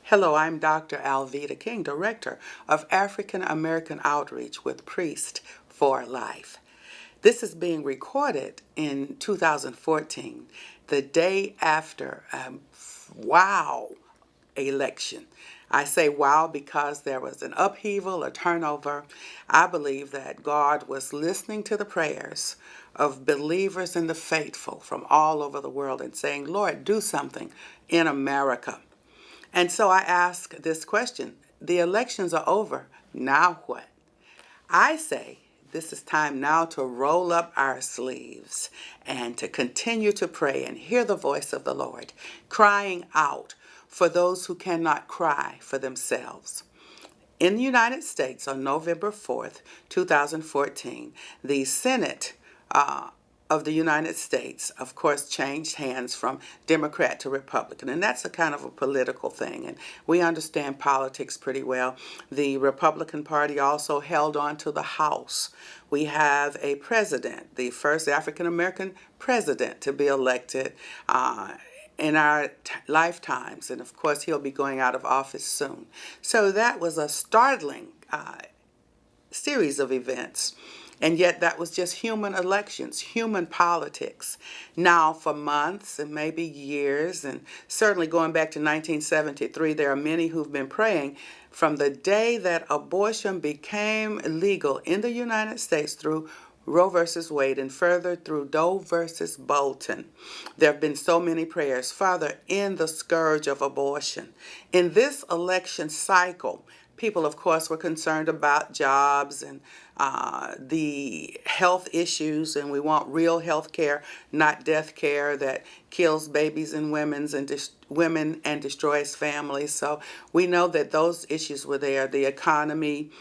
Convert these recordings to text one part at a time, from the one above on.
Hello, I'm Dr. Alveda King, Director of African American Outreach with Priest for Life. This is being recorded in 2014, the day after a wow election. I say wow because there was an upheaval, a turnover. I believe that God was listening to the prayers of believers and the faithful from all over the world and saying, Lord, do something in America. And so I ask this question. The elections are over. Now what? I say this is time now to roll up our sleeves and to continue to pray and hear the voice of the Lord, crying out for those who cannot cry for themselves. In the United States on November 4th, 2014, the Senate of the United States, of course, changed hands from Democrat to Republican, and that's a kind of a political thing, and we understand politics pretty well. The Republican Party also held on to the House. We have a president, the first African-American president to be elected in our lifetimes, and of course he'll be going out of office soon. So that was a startling series of events. And yet that was just human elections, human politics. Now for months and maybe years, and certainly going back to 1973, there are many who've been praying from the day that abortion became legal in the United States through Roe versus Wade and further through Doe versus Bolton. There have been so many prayers. Father, end the scourge of abortion. In this election cycle, people, of course, were concerned about jobs and the health issues, and we want real health care, not death care that kills babies and women and destroys families. So we know that those issues were there. The economy,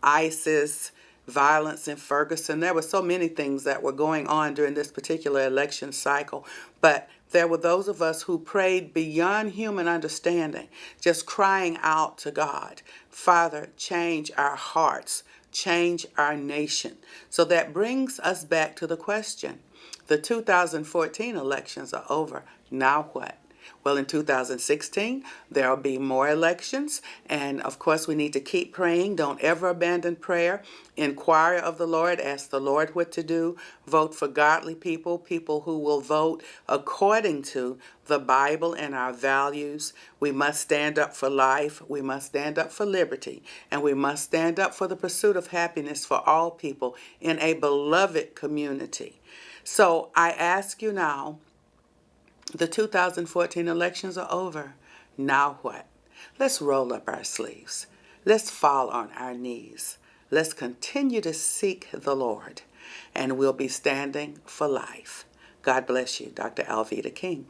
ISIS, violence in Ferguson. There were so many things that were going on during this particular election cycle. But there were those of us who prayed beyond human understanding, just crying out to God, Father, change our hearts, change our nation. So that brings us back to the question. The 2014 elections are over. Now what? Well, in 2016, there will be more elections. And of course, we need to keep praying. Don't ever abandon prayer. Inquire of the Lord. Ask the Lord what to do. Vote for godly people, people who will vote according to the Bible and our values. We must stand up for life. We must stand up for liberty. And we must stand up for the pursuit of happiness for all people in a beloved community. So I ask you now, the 2014 elections are over. Now what? Let's roll up our sleeves. Let's fall on our knees. Let's continue to seek the Lord, and we'll be standing for life. God bless you, Dr. Alveda King.